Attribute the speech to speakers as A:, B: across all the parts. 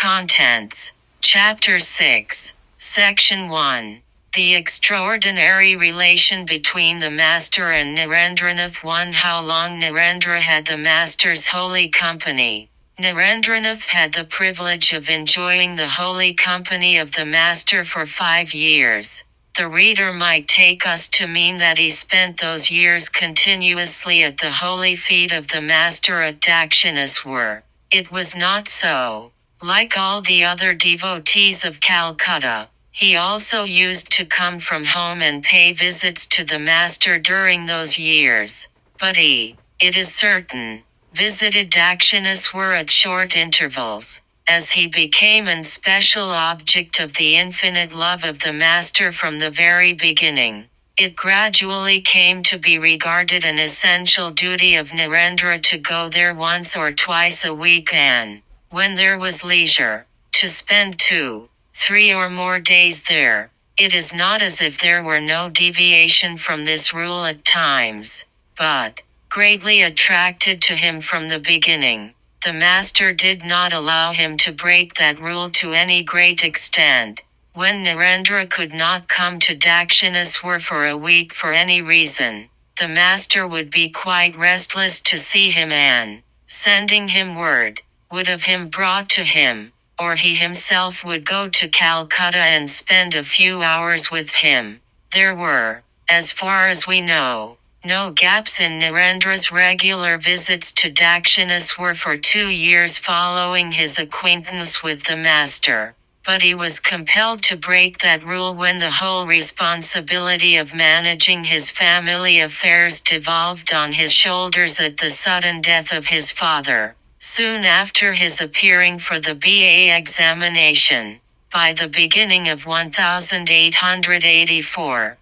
A: Contents. Chapter 6. Section 1. The extraordinary relation between the Master and Narendranath. 1. How long Narendra had the Master's holy company. Narendranath had the privilege of enjoying the holy company of the Master for 5 years. The reader might take us to mean that he spent those years continuously at the holy feet of the Master at Dakshineshwar. It was not so. Like all the other devotees of Calcutta, he also used to come from home and pay visits to the Master during those years. But he, it is certain, visited Dakshineshwar at short intervals, as he became an special object of the infinite love of the Master from the very beginning. It gradually came to be regarded an essential duty of Narendra to go there once or twice a week and, when there was leisure, to spend 2, 3 or more days there. It is not as if there were no deviation from this rule at times, but, greatly attracted to him from the beginning, the Master did not allow him to break that rule to any great extent. When Narendra could not come to Dakshineshwar for a week for any reason, the Master would be quite restless to see him and, sending him word, would have him brought to him, or he himself would go to Calcutta and spend a few hours with him. There were, as far as we know, no gaps in Narendra's regular visits to Dakshineshwar for 2 years following his acquaintance with the Master. But he was compelled to break that rule when the whole responsibility of managing his family affairs devolved on his shoulders at the sudden death of his father, soon after his appearing for the BA examination. By the beginning of 1884,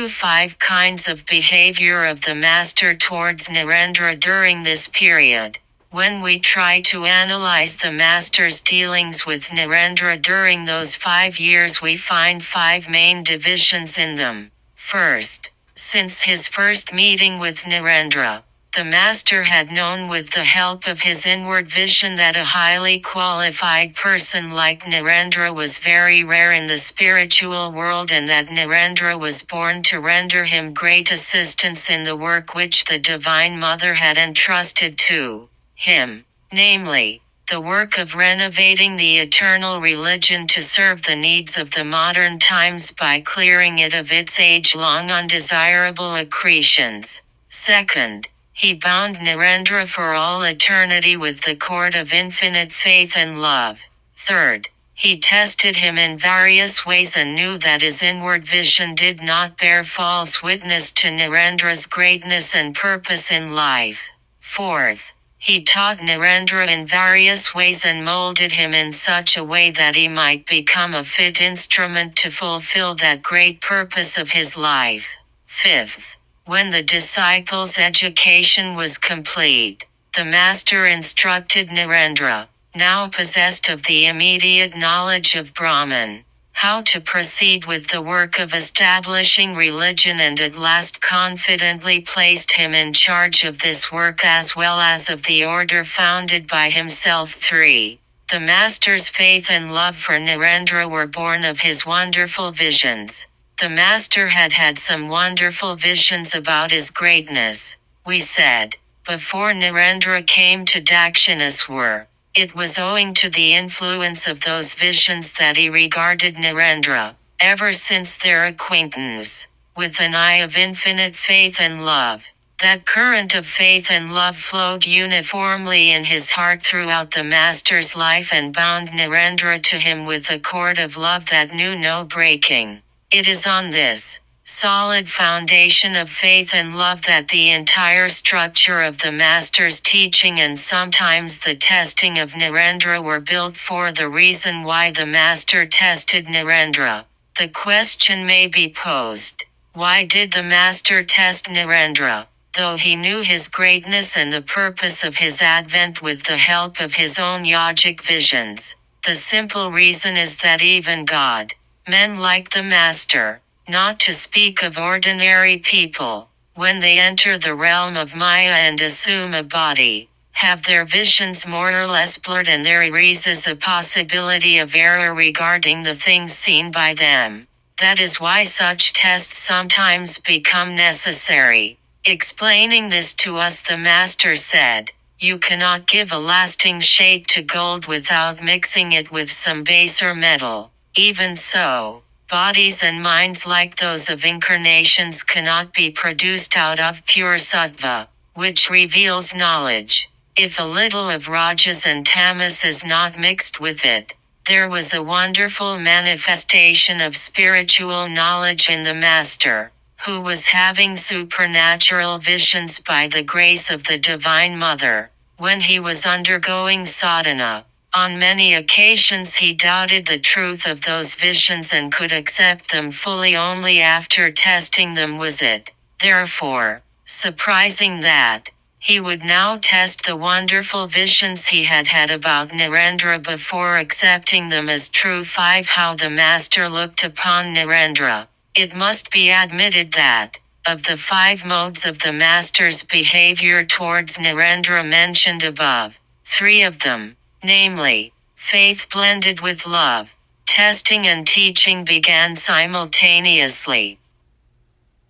A: 5 kinds of behavior of the Master towards Narendra during this period. When we try to analyze the Master's dealings with Narendra during those 5 years, we find 5 main divisions in them. First, since his first meeting with Narendra, the Master had known with the help of his inward vision that a highly qualified person like Narendra was very rare in the spiritual world, and that Narendra was born to render him great assistance in the work which the Divine Mother had entrusted to him, namely, the work of renovating the eternal religion to serve the needs of the modern times by clearing it of its age-long undesirable accretions. Second, he bound Narendra for all eternity with the cord of infinite faith and love. Third, he tested him in various ways and knew that his inward vision did not bear false witness to Narendra's greatness and purpose in life. Fourth, he taught Narendra in various ways and molded him in such a way that he might become a fit instrument to fulfill that great purpose of his life. Fifth, when the disciple's education was complete, the Master instructed Narendra, now possessed of the immediate knowledge of Brahman, how to proceed with the work of establishing religion, and at last confidently placed him in charge of this work as well as of the order founded by himself. 3. The Master's faith and love for Narendra were born of his wonderful visions. The Master had had some wonderful visions about his greatness, we said, before Narendra came to Dakshineshwar. It was owing to the influence of those visions that he regarded Narendra, ever since their acquaintance, with an eye of infinite faith and love. That current of faith and love flowed uniformly in his heart throughout the Master's life and bound Narendra to him with a cord of love that knew no breaking. It is on this solid foundation of faith and love that the entire structure of the Master's teaching and sometimes the testing of Narendra were built. For the reason why the Master tested Narendra, the question may be posed: why did the Master test Narendra, though he knew his greatness and the purpose of his advent with the help of his own yogic visions? The simple reason is that even God, men like the Master, not to speak of ordinary people, when they enter the realm of Maya and assume a body, have their visions more or less blurred, and there arises a possibility of error regarding the things seen by them. That is why such tests sometimes become necessary. Explaining this to us, the Master said, "You cannot give a lasting shape to gold without mixing it with some baser metal. Even so, bodies and minds like those of incarnations cannot be produced out of pure sattva, which reveals knowledge, if a little of rajas and tamas is not mixed with it." There was a wonderful manifestation of spiritual knowledge in the Master, who was having supernatural visions by the grace of the Divine Mother, when he was undergoing sadhana. On many occasions he doubted the truth of those visions and could accept them fully only after testing them. Was it, therefore, surprising that he would now test the wonderful visions he had had about Narendra before accepting them as true? 5. How the Master looked upon Narendra. It must be admitted that, of the 5 modes of the Master's behavior towards Narendra mentioned above, 3 of them, namely, faith blended with love, testing and teaching, began simultaneously.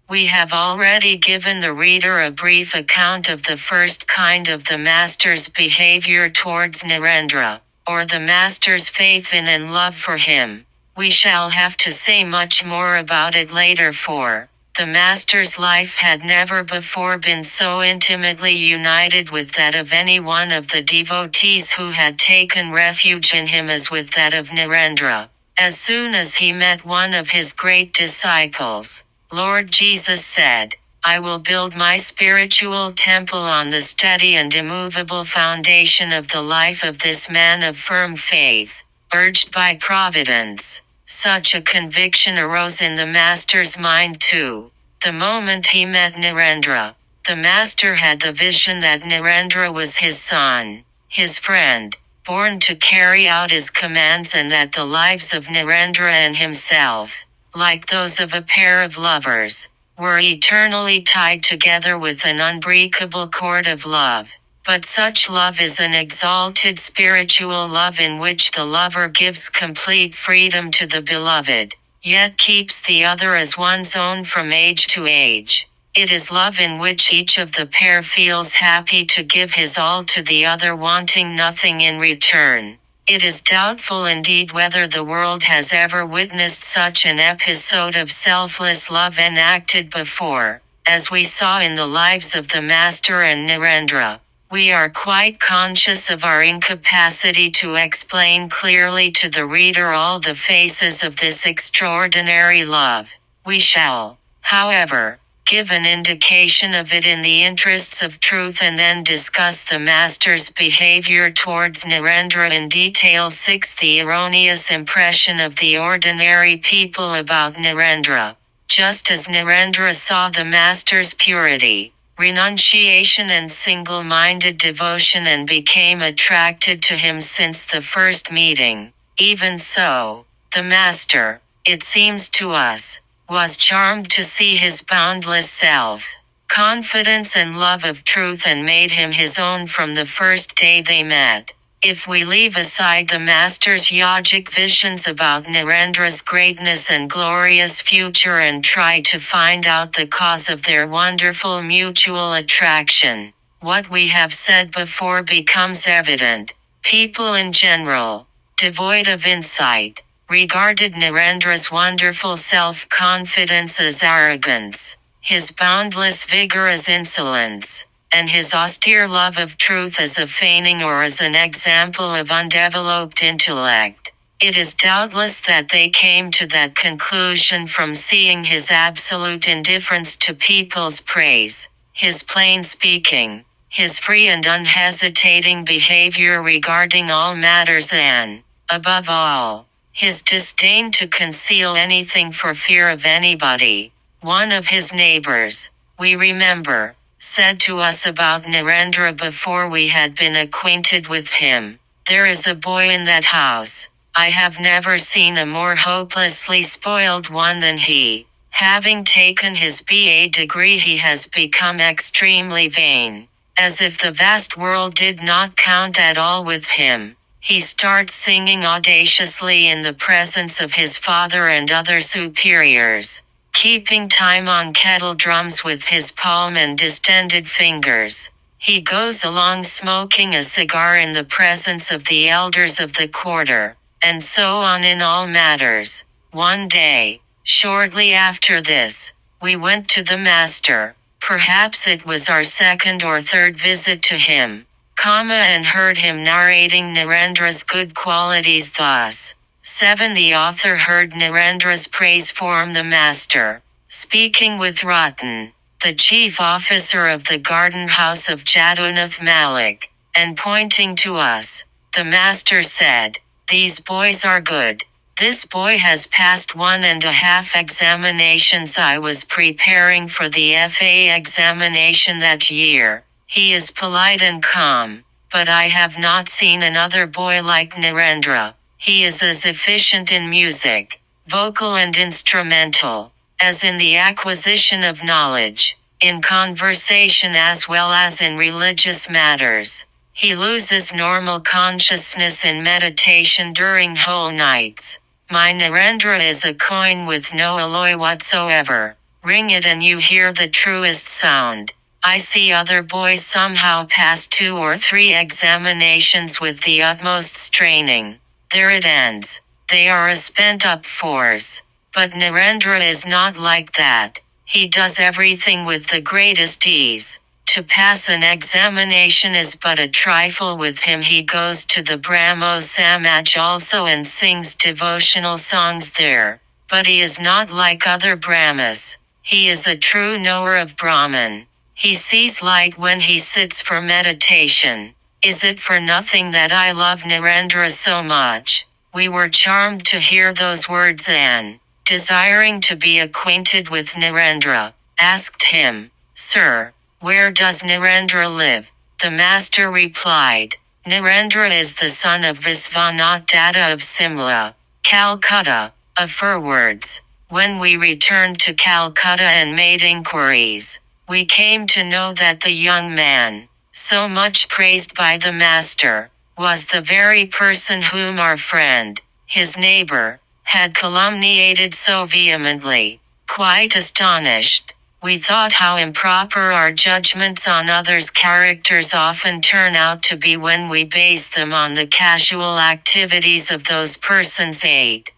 A: We have already given the reader a brief account of the first kind of the Master's behavior towards Narendra, or the Master's faith in and love for him. We shall have to say much more about it later, for the Master's life had never before been so intimately united with that of any one of the devotees who had taken refuge in him as with that of Narendra. As soon as he met one of his great disciples, Lord Jesus said, "I will build my spiritual temple on the steady and immovable foundation of the life of this man of firm faith." Urged by Providence, such a conviction arose in the Master's mind too. The moment he met Narendra, the Master had the vision that Narendra was his son, his friend, born to carry out his commands, and that the lives of Narendra and himself, like those of a pair of lovers, were eternally tied together with an unbreakable cord of love. But such love is an exalted spiritual love in which the lover gives complete freedom to the beloved, yet keeps the other as one's own from age to age. It is love in which each of the pair feels happy to give his all to the other, wanting nothing in return. It is doubtful indeed whether the world has ever witnessed such an episode of selfless love enacted before, as we saw in the lives of the Master and Narendra. We are quite conscious of our incapacity to explain clearly to the reader all the phases of this extraordinary love. We shall, however, give an indication of it in the interests of truth, and then discuss the Master's behavior towards Narendra in detail. 6. The erroneous impression of the ordinary people about Narendra. Just as Narendra saw the Master's purity, renunciation and single-minded devotion and became attracted to him since the first meeting, even so, the Master, it seems to us, was charmed to see his boundless self-confidence and love of truth, and made him his own from the first day they met. If we leave aside the Master's yogic visions about Narendra's greatness and glorious future and try to find out the cause of their wonderful mutual attraction, what we have said before becomes evident. People in general, devoid of insight, regarded Narendra's wonderful self-confidence as arrogance, his boundless vigor as insolence, and his austere love of truth as a feigning or as an example of undeveloped intellect. It is doubtless that they came to that conclusion from seeing his absolute indifference to people's praise, his plain speaking, his free and unhesitating behavior regarding all matters, and, above all, his disdain to conceal anything for fear of anybody. One of his neighbors, we remember, said to us about Narendra before we had been acquainted with him, "There is a boy in that house. I have never seen a more hopelessly spoiled one than he. Having taken his BA degree, he has become extremely vain. As if the vast world did not count at all with him, he starts singing audaciously in the presence of his father and other superiors, keeping time on kettle drums with his palm and distended fingers. He goes along smoking a cigar in the presence of the elders of the quarter, and so on in all matters. One day, shortly after this, we went to the master. Perhaps it was our second or third visit to him, and heard him narrating Narendra's good qualities thus. 7. The author heard Narendra's praise form the master, speaking with Ratan, the chief officer of the garden house of Jadunath Malik, and pointing to us, the master said, "These boys are good. This boy has passed 1.5 examinations. I was preparing for the FA examination that year. He is polite and calm, but I have not seen another boy like Narendra. He is as efficient in music, vocal and instrumental, as in the acquisition of knowledge, in conversation as well as in religious matters. He loses normal consciousness in meditation during whole nights. My Narendra is a coin with no alloy whatsoever. Ring it and you hear the truest sound. I see other boys somehow pass 2 or 3 examinations with the utmost straining. There it ends. They are a spent-up force. But Narendra is not like that. He does everything with the greatest ease. To pass an examination is but a trifle with him. He goes to the Brahmo Samaj also and sings devotional songs there. But he is not like other Brahmas. He is a true knower of Brahman. He sees light when he sits for meditation. Is it for nothing that I love Narendra so much? We were charmed to hear those words and, desiring to be acquainted with Narendra, asked him, "Sir, where does Narendra live?" The master replied, "Narendra is the son of Visvanath Datta of Simla, Calcutta." Afterwards, when we returned to Calcutta and made inquiries, we came to know that the young man, so much praised by the master, was the very person whom our friend, his neighbor, had calumniated so vehemently. Quite astonished, we thought how improper our judgments on others' characters often turn out to be when we base them on the casual activities of those persons. 8.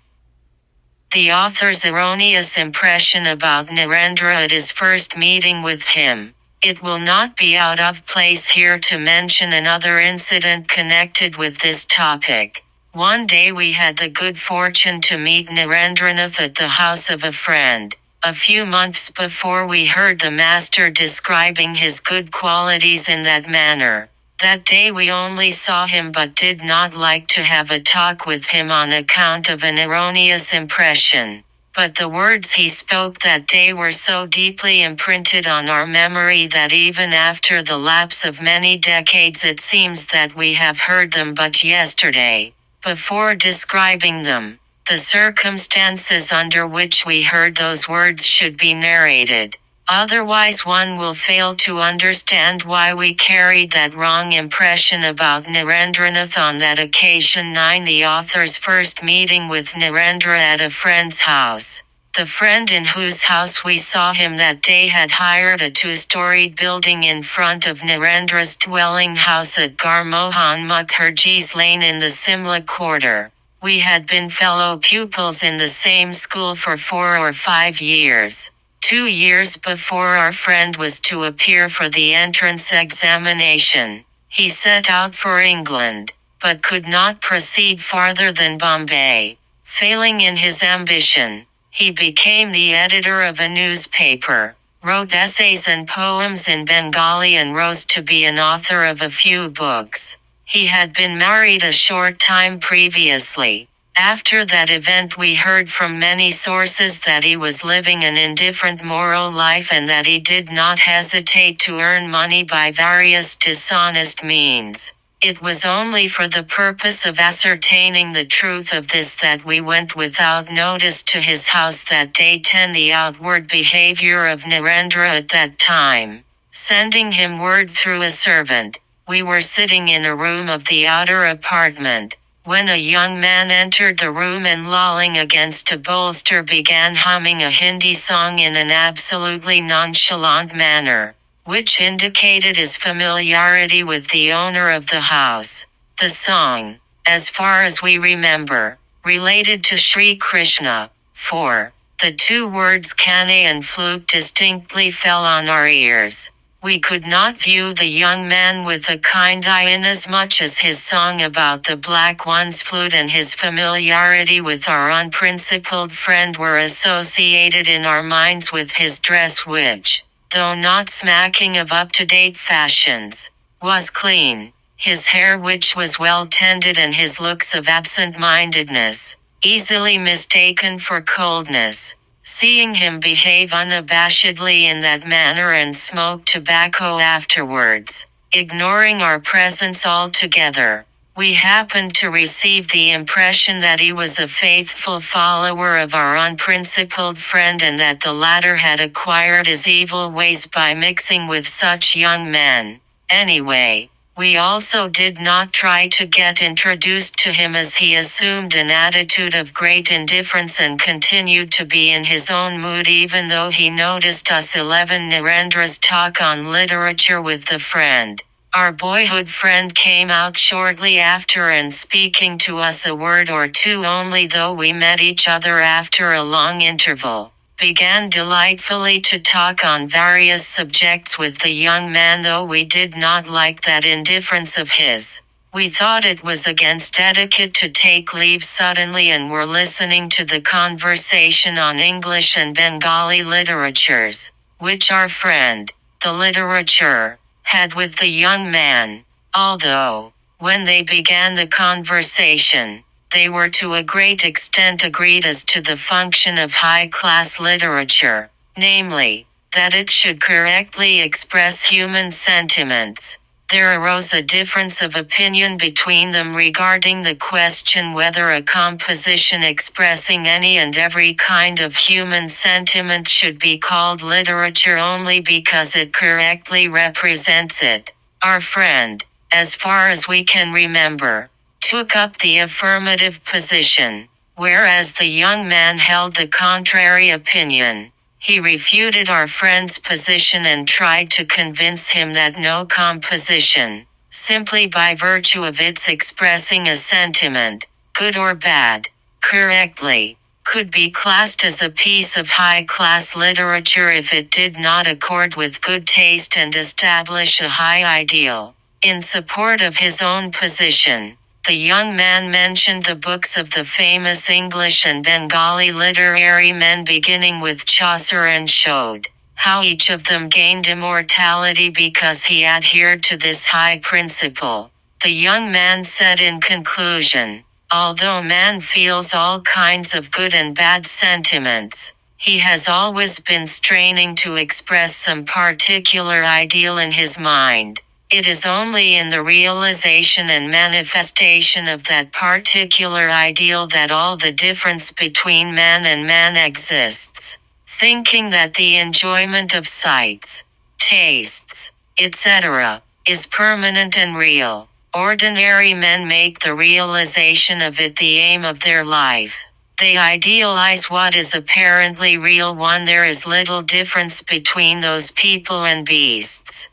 A: The author's erroneous impression about Narendra at his first meeting with him. It will not be out of place here to mention another incident connected with this topic. One day we had the good fortune to meet Narendranath at the house of a friend. A few months before we heard the master describing his good qualities in that manner. That day we only saw him but did not like to have a talk with him on account of an erroneous impression. But the words he spoke that day were so deeply imprinted on our memory that even after the lapse of many decades it seems that we have heard them but yesterday. Before describing them, the circumstances under which we heard those words should be narrated. Otherwise one will fail to understand why we carried that wrong impression about Narendranath on that occasion. 9. The author's first meeting with Narendra at a friend's house. The friend in whose house we saw him that day had hired a 2-storied building in front of Narendra's dwelling house at Garmohan Mukherjee's Lane in the Simla quarter. We had been fellow pupils in the same school for 4 or 5 years. 2 years before our friend was to appear for the entrance examination, he set out for England, but could not proceed farther than Bombay. Failing in his ambition, he became the editor of a newspaper, wrote essays and poems in Bengali and rose to be an author of a few books. He had been married a short time previously. After that event we heard from many sources that he was living an indifferent moral life and that he did not hesitate to earn money by various dishonest means. It was only for the purpose of ascertaining the truth of this that we went without notice to his house that day. 10. The outward behavior of Narendra at that time. sending him word through a servant. We were sitting in a room of the outer apartment, when a young man entered the room and lolling against a bolster began humming a Hindi song in an absolutely nonchalant manner, which indicated his familiarity with the owner of the house. The song, as far as we remember, related to Sri Krishna. 4. The two words cane and flute distinctly fell on our ears. We could not view the young man with a kind eye inasmuch as his song about the black one's flute and his familiarity with our unprincipled friend were associated in our minds with his dress which, though not smacking of up-to-date fashions, was clean, his hair which was well tended and his looks of absent-mindedness, easily mistaken for coldness. Seeing him behave unabashedly in that manner and smoke tobacco afterwards, ignoring our presence altogether, we happened to receive the impression that he was a faithful follower of our unprincipled friend and that the latter had acquired his evil ways by mixing with such young men. Anyway, we also did not try to get introduced to him as he assumed an attitude of great indifference and continued to be in his own mood even though he noticed us 11 Narendras talk on literature with the friend. Our boyhood friend came out shortly after and speaking to us a word or two only though we met each other after a long interval, began delightfully to talk on various subjects with the young man though we did not like that indifference of his. We thought it was against etiquette to take leave suddenly and were listening to the conversation on English and Bengali literatures, which our friend, the literature, had with the young man, although, when they began the conversation, they were to a great extent agreed as to the function of high-class literature, namely, that it should correctly express human sentiments. There arose a difference of opinion between them regarding the question whether a composition expressing any and every kind of human sentiment should be called literature only because it correctly represents it. Our friend, as far as we can remember, took up the affirmative position, whereas the young man held the contrary opinion. He refuted our friend's position and tried to convince him that no composition, simply by virtue of its expressing a sentiment, good or bad, correctly, could be classed as a piece of high-class literature if it did not accord with good taste and establish a high ideal. In support of his own position, the young man mentioned the books of the famous English and Bengali literary men beginning with Chaucer and showed how each of them gained immortality because he adhered to this high principle. The young man said in conclusion, although man feels all kinds of good and bad sentiments, he has always been straining to express some particular ideal in his mind. It is only in the realization and manifestation of that particular ideal that all the difference between man and man exists. Thinking that the enjoyment of sights, tastes, etc., is permanent and real, ordinary men make the realization of it the aim of their life. They idealize what is apparently real. There is little difference between those people and beasts.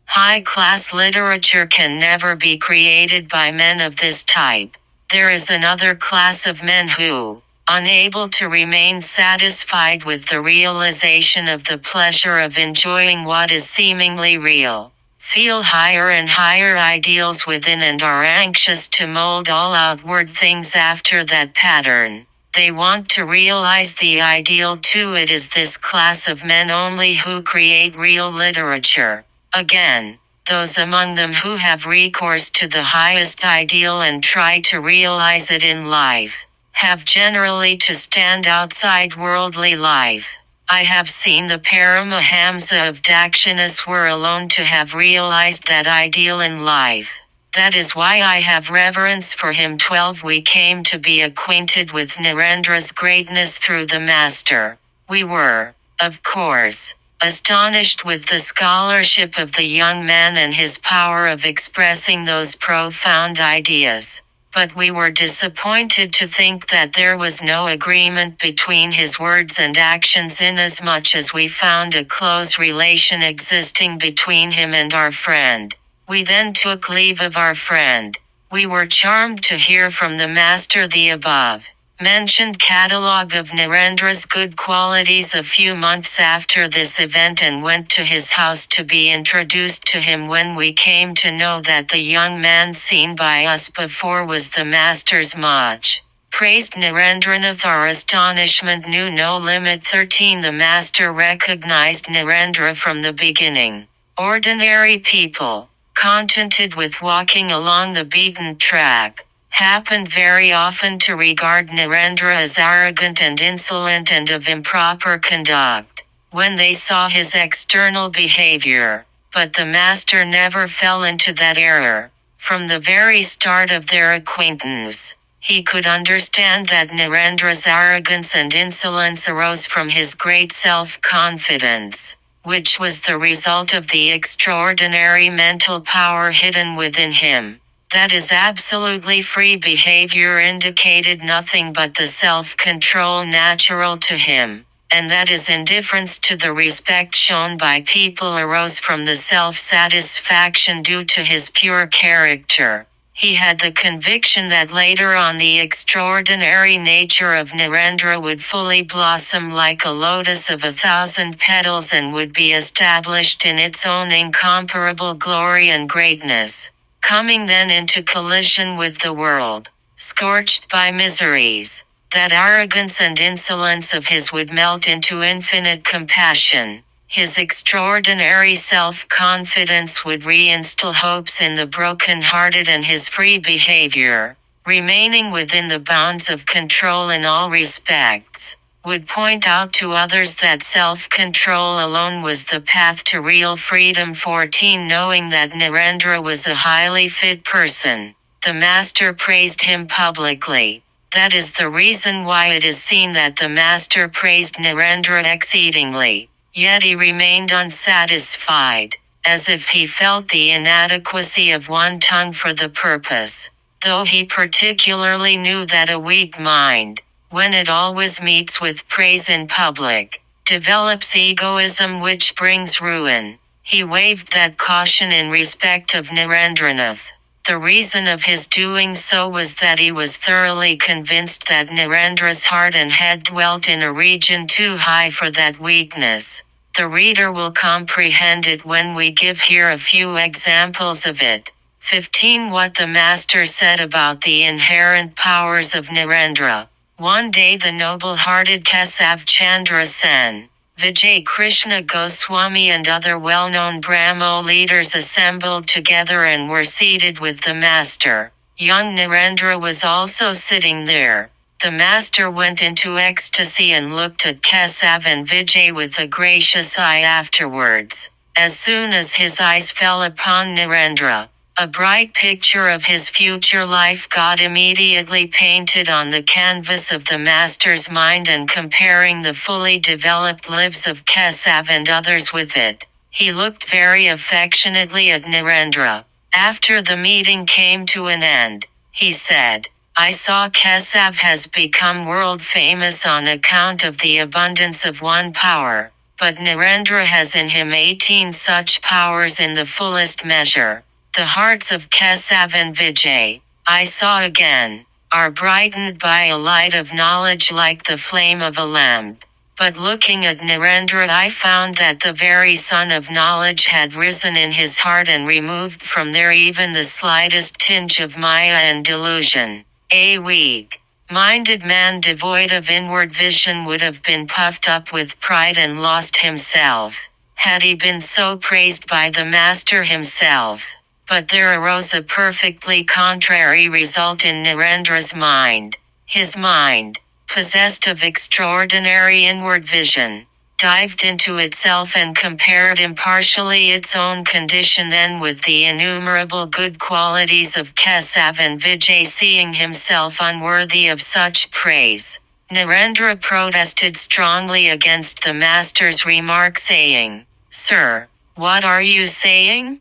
A: High-class literature can never be created by men of this type. There is another class of men who, unable to remain satisfied with the realization of the pleasure of enjoying what is seemingly real, feel higher and higher ideals within and are anxious to mold all outward things after that pattern. They want to realize the ideal too. It is this class of men only who create real literature. Again, those among them who have recourse to the highest ideal and try to realize it in life, have generally to stand outside worldly life. I have seen the Paramahamsa of Dakshineshwar alone to have realized that ideal in life. That is why I have reverence for him. 12. We came to be acquainted with Narendra's greatness through the Master. We were, of course, astonished with the scholarship of the young man and his power of expressing those profound ideas. But we were disappointed to think that there was no agreement between his words and actions, inasmuch as we found a close relation existing between him and our friend. We then took leave of our friend. We were charmed to hear from the Master the above mentioned catalogue of Narendra's good qualities a few months after this event, and went to his house to be introduced to him, when we came to know that the young man seen by us before was the Master's much praised Narendranath. Our astonishment knew no limit. 13. The Master recognized Narendra from the beginning. Ordinary people, contented with walking along the beaten track, happened very often to regard Narendra as arrogant and insolent and of improper conduct, when they saw his external behavior. But the Master never fell into that error. From the very start of their acquaintance, he could understand that Narendra's arrogance and insolence arose from his great self-confidence, which was the result of the extraordinary mental power hidden within him. That is absolutely free behavior indicated nothing but the self-control natural to him, and that his indifference to the respect shown by people arose from the self-satisfaction due to his pure character. He had the conviction that later on the extraordinary nature of Narendra would fully blossom like a lotus of 1,000 petals, and would be established in its own incomparable glory and greatness, coming then into collision with the world, scorched by miseries. That arrogance and insolence of his would melt into infinite compassion. His extraordinary self-confidence would reinstill hopes in the broken-hearted, and his free behavior, remaining within the bounds of control in all respects, would point out to others that self-control alone was the path to real freedom. 14. Knowing that Narendra was a highly fit person, the Master praised him publicly. That is the reason why it is seen that the Master praised Narendra exceedingly. Yet he remained unsatisfied, as if he felt the inadequacy of one tongue for the purpose, though he particularly knew that a weak mind, when it always meets with praise in public, develops egoism which brings ruin. He waived that caution in respect of Narendranath. The reason of his doing so was that he was thoroughly convinced that Narendra's heart and head dwelt in a region too high for that weakness. The reader will comprehend it when we give here a few examples of it. 15. What the Master said about the inherent powers of Narendra. One day the noble-hearted Kesav Chandra Sen, Vijay Krishna Goswami and other well-known Brahmo leaders assembled together and were seated with the Master. Young Narendra was also sitting there. The Master went into ecstasy and looked at Kesav and Vijay with a gracious eye afterwards. As soon as his eyes fell upon Narendra, a bright picture of his future life got immediately painted on the canvas of the Master's mind, and comparing the fully developed lives of Kesav and others with it, he looked very affectionately at Narendra. After the meeting came to an end, he said, "I saw Kesav has become world famous on account of the abundance of one power, but Narendra has in him 18 such powers in the fullest measure. The hearts of Kesav and Vijay, I saw again, are brightened by a light of knowledge like the flame of a lamp. But looking at Narendra, I found that the very sun of knowledge had risen in his heart and removed from there even the slightest tinge of maya and delusion. A weak-minded man devoid of inward vision would have been puffed up with pride and lost himself, had he been so praised by the Master himself. But there arose a perfectly contrary result in Narendra's mind. His mind, possessed of extraordinary inward vision, dived into itself and compared impartially its own condition then with the innumerable good qualities of Kesav and Vijay, seeing himself unworthy of such praise. Narendra protested strongly against the master's remark, saying, "Sir, what are you saying?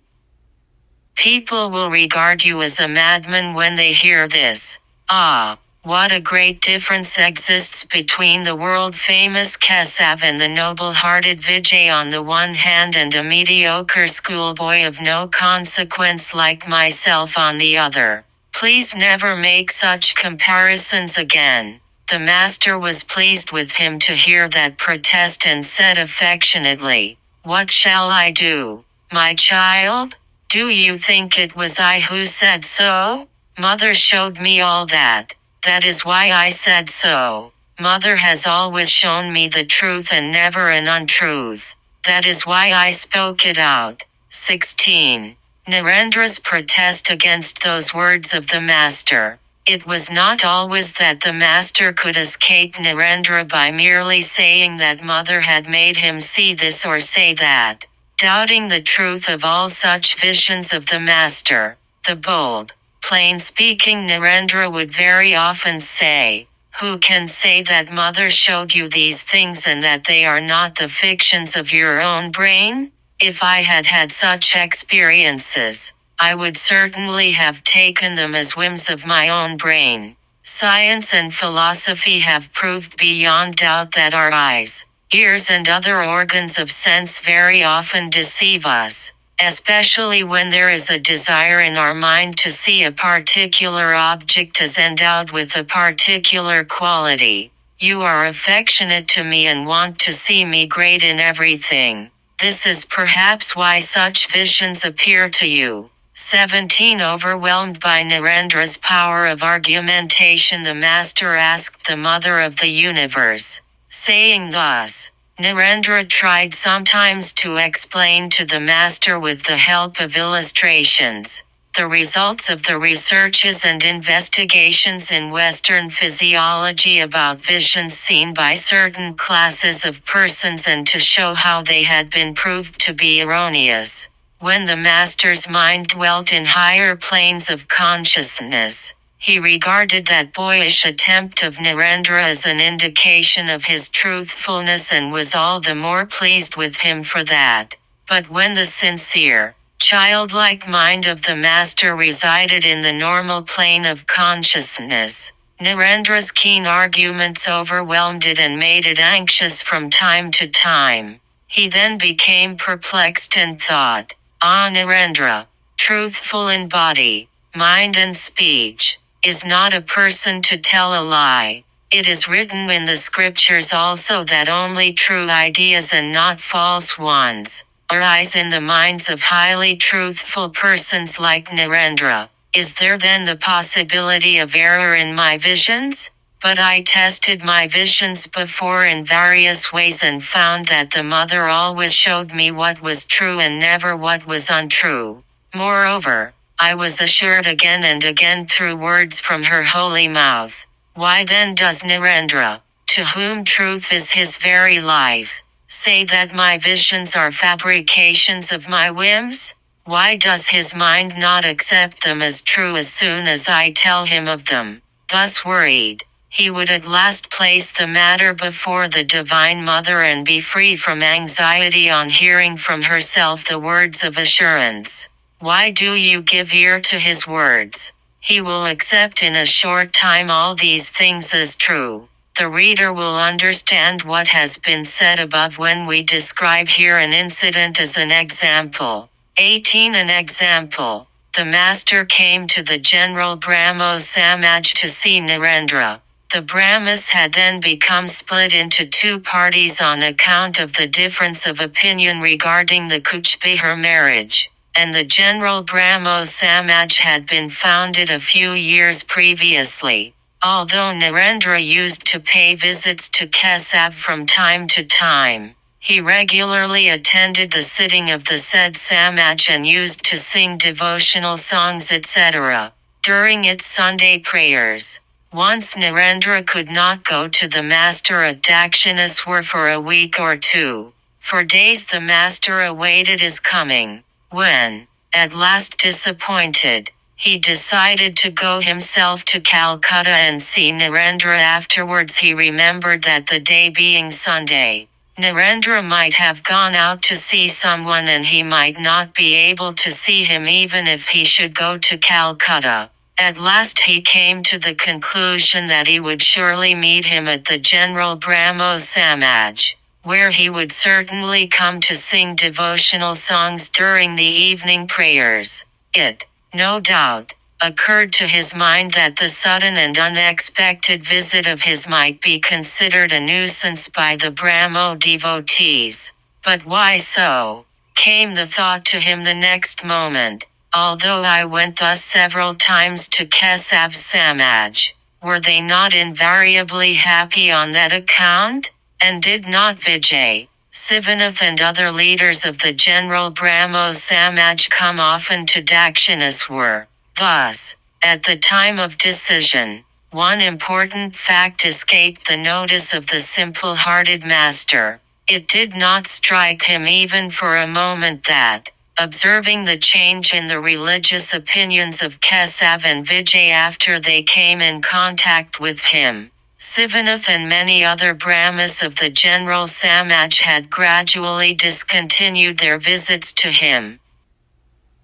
A: People will regard you as a madman when they hear this. Ah, what a great difference exists between the world-famous Kesav and the noble-hearted Vijay on the one hand and a mediocre schoolboy of no consequence like myself on the other. Please never make such comparisons again." The master was pleased with him to hear that protest and said affectionately, "What shall I do, my child? Do you think it was I who said so? Mother showed me all that. That is why I said so. Mother has always shown me the truth and never an untruth. That is why I spoke it out." 16. Narendra's protest against those words of the master. It was not always that the master could escape Narendra by merely saying that mother had made him see this or say that. Doubting the truth of all such visions of the master, the bold, plain-speaking Narendra would very often say, "Who can say that mother showed you these things and that they are not the fictions of your own brain? If I had had such experiences, I would certainly have taken them as whims of my own brain. Science and philosophy have proved beyond doubt that our eyes, ears and other organs of sense very often deceive us, especially when there is a desire in our mind to see a particular object as endowed with a particular quality. You are affectionate to me and want to see me great in everything. This is perhaps why such visions appear to you." 17. Overwhelmed by Narendra's power of argumentation, the master asked the mother of the universe, saying thus. Narendra tried sometimes to explain to the master with the help of illustrations the results of the researches and investigations in Western physiology about visions seen by certain classes of persons and to show how they had been proved to be erroneous. When the master's mind dwelt in higher planes of consciousness, he regarded that boyish attempt of Narendra as an indication of his truthfulness and was all the more pleased with him for that. But when the sincere, childlike mind of the master resided in the normal plane of consciousness, Narendra's keen arguments overwhelmed it and made it anxious from time to time. He then became perplexed and thought, "Ah, Narendra, truthful in body, mind and speech, is not a person to tell a lie. It is written in the scriptures also that only true ideas and not false ones arise in the minds of highly truthful persons like Narendra. Is there then the possibility of error in my visions? But I tested my visions before in various ways and found that the mother always showed me what was true and never what was untrue. Moreover, I was assured again and again through words from her holy mouth. Why then does Narendra, to whom truth is his very life, say that my visions are fabrications of my whims? Why does his mind not accept them as true as soon as I tell him of them?" Thus worried, he would at last place the matter before the Divine Mother and be free from anxiety on hearing from herself the words of assurance. Why do you give ear to his words? He will accept in a short time all these things as true. The reader will understand what has been said above when we describe here an incident as an example. 18. An example. The master came to the general Brahmo Samaj to see Narendra. The Brahmas had then become split into two parties on account of the difference of opinion regarding the Kuch Bihar marriage, and the general Brahmo Samaj had been founded a few years previously. Although Narendra used to pay visits to Kesav from time to time, he regularly attended the sitting of the said Samaj and used to sing devotional songs etc. during its Sunday prayers. Once Narendra could not go to the master at Dakshineshwar for a week or two. For days the master awaited his coming. When, at last disappointed, He decided to go himself to Calcutta and see Narendra. Afterwards he remembered that the day being Sunday, Narendra might have gone out to see someone and he might not be able to see him even if he should go to Calcutta. At last he came to the conclusion that he would surely meet him at the General Brahmo Samaj, where he would certainly come to sing devotional songs during the evening prayers. It, no doubt, occurred to his mind that the sudden and unexpected visit of his might be considered a nuisance by the Brahmo devotees. But why so? Came the thought to him the next moment. Although I went thus several times to Kesav Samaj, were they not invariably happy on that account? And did not Vijay, Sivanath and other leaders of the General Brahmo Samaj come often to Dakshineshwar? Thus, at the time of decision, one important fact escaped the notice of the simple-hearted master. It did not strike him even for a moment that, observing the change in the religious opinions of Kesav and Vijay after they came in contact with him, Sivanath and many other Brahmas of the General Samaj had gradually discontinued their visits to him.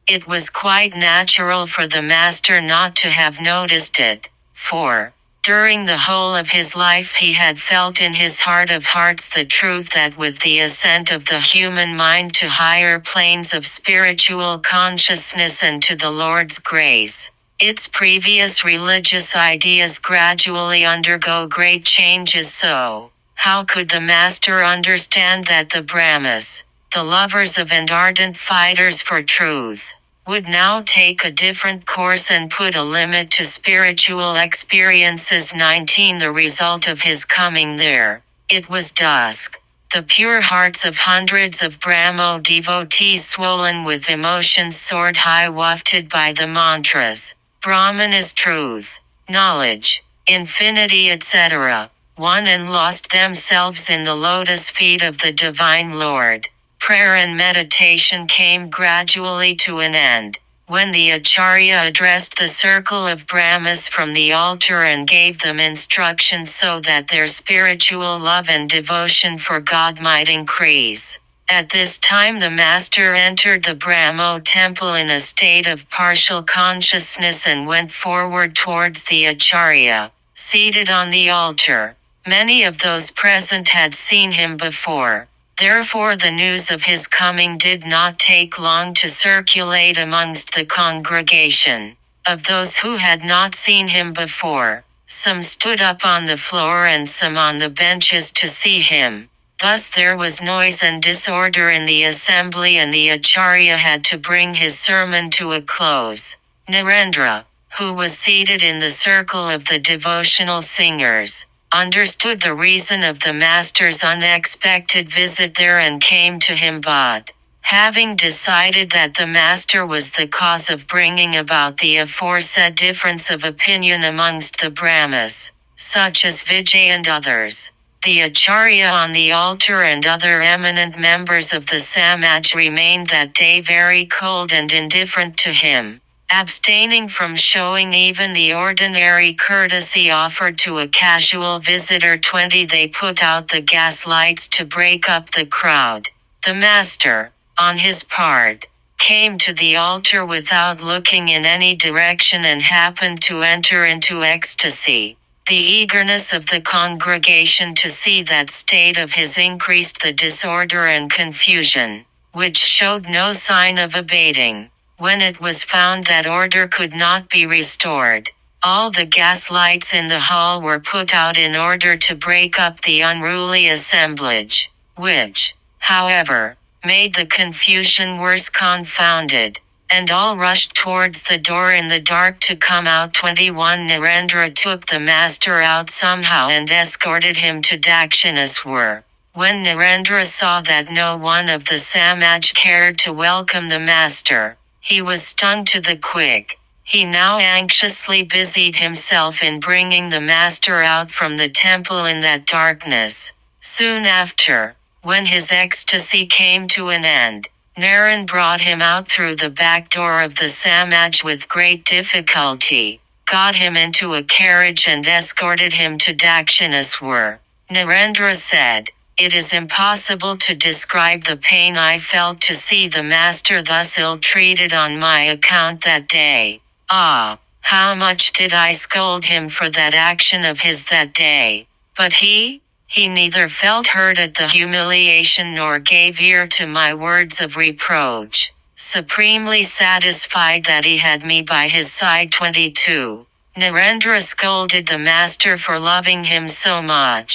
A: It was quite natural for the master not to have noticed it, for, during the whole of his life he had felt in his heart of hearts the truth that with the ascent of the human mind to higher planes of spiritual consciousness and to the Lord's grace, its previous religious ideas gradually undergo great changes. So, how could the master understand that the Brahmas, the lovers of and ardent fighters for truth, would now take a different course and put a limit to spiritual experiences? 19 The result of his coming there. It was dusk. The pure hearts of hundreds of Brahmo devotees swollen with emotions soared high, wafted by the mantras, Brahman is truth, knowledge, infinity, etc., won and lost themselves in the lotus feet of the Divine Lord. Prayer and meditation came gradually to an end, when the Acharya addressed the circle of Brahmas from the altar and gave them instructions so that their spiritual love and devotion for God might increase. At this time the master entered the Brahmo temple in a state of partial consciousness and went forward towards the Acharya, seated on the altar. Many of those present had seen him before. Therefore the news of his coming did not take long to circulate amongst the congregation. Of those who had not seen him before, some stood up on the floor and some on the benches to see him. Thus there was noise and disorder in the assembly and the Acharya had to bring his sermon to a close. Narendra, who was seated in the circle of the devotional singers, understood the reason of the master's unexpected visit there and came to him, but, having decided that the master was the cause of bringing about the aforesaid difference of opinion amongst the Brahmas, such as Vijay and others, the Acharya on the altar and other eminent members of the Samaj remained that day very cold and indifferent to him, abstaining from showing even the ordinary courtesy offered to a casual visitor. 20 They put out the gas lights to break up the crowd. The master, on his part, came to the altar without looking in any direction and happened to enter into ecstasy. The eagerness of the congregation to see that state of his increased the disorder and confusion, which showed no sign of abating. When it was found that order could not be restored, all the gas lights in the hall were put out in order to break up the unruly assemblage, which, however, made the confusion worse confounded, and all rushed towards the door in the dark to come out. 21 Narendra took the master out somehow and escorted him to Dakshineshwar. When Narendra saw that no one of the Samaj cared to welcome the master, he was stung to the quick. He now anxiously busied himself in bringing the master out from the temple in that darkness. Soon after, when his ecstasy came to an end, Naren brought him out through the back door of the Samaj with great difficulty, got him into a carriage and escorted him to Dakshineshwar. Narendra said, "It is impossible to describe the pain I felt to see the master thus ill-treated on my account that day. Ah, how much did I scold him for that action of his that day. But he neither felt hurt at the humiliation nor gave ear to my words of reproach, supremely satisfied that he had me by his side." 22. Narendra scolded the master for loving him so much.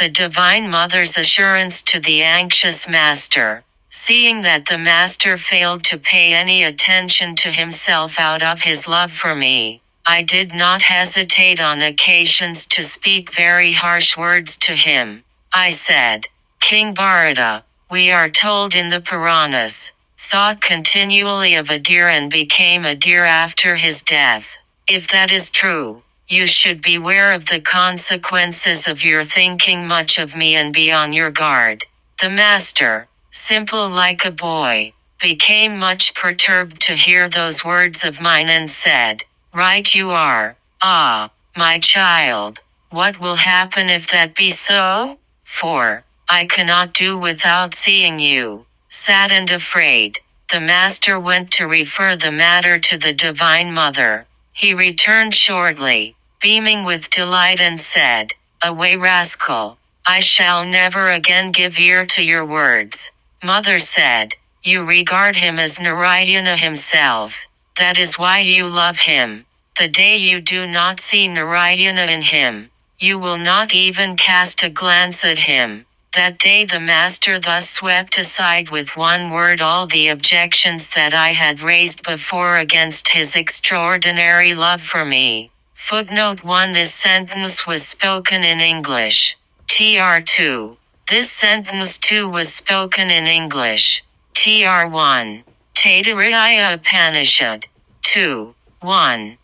A: The Divine Mother's assurance to the anxious master, seeing that the master failed to pay any attention to himself out of his love for me, I did not hesitate on occasions to speak very harsh words to him. I said, "King Bharata, we are told in the Puranas, thought continually of a deer and became a deer after his death. If that is true, you should beware of the consequences of your thinking much of me and be on your guard." The master, simple like a boy, became much perturbed to hear those words of mine and said, "Right you are. Ah, my child, what will happen if that be so? For I cannot do without seeing you." Sad and afraid, the master went to refer the matter to the Divine Mother. He returned shortly, beaming with delight and said, "Away rascal, I shall never again give ear to your words." Mother said, "You regard him as Narayana himself. That is why you love him. The day you do not see Narayana in him, you will not even cast a glance at him." That day the master thus swept aside with one word all the objections that I had raised before against his extraordinary love for me. Footnote 1. This sentence was spoken in English. Tr2. This sentence too was spoken in English. Tr1. Taittiriya Upanishad. 2. 1.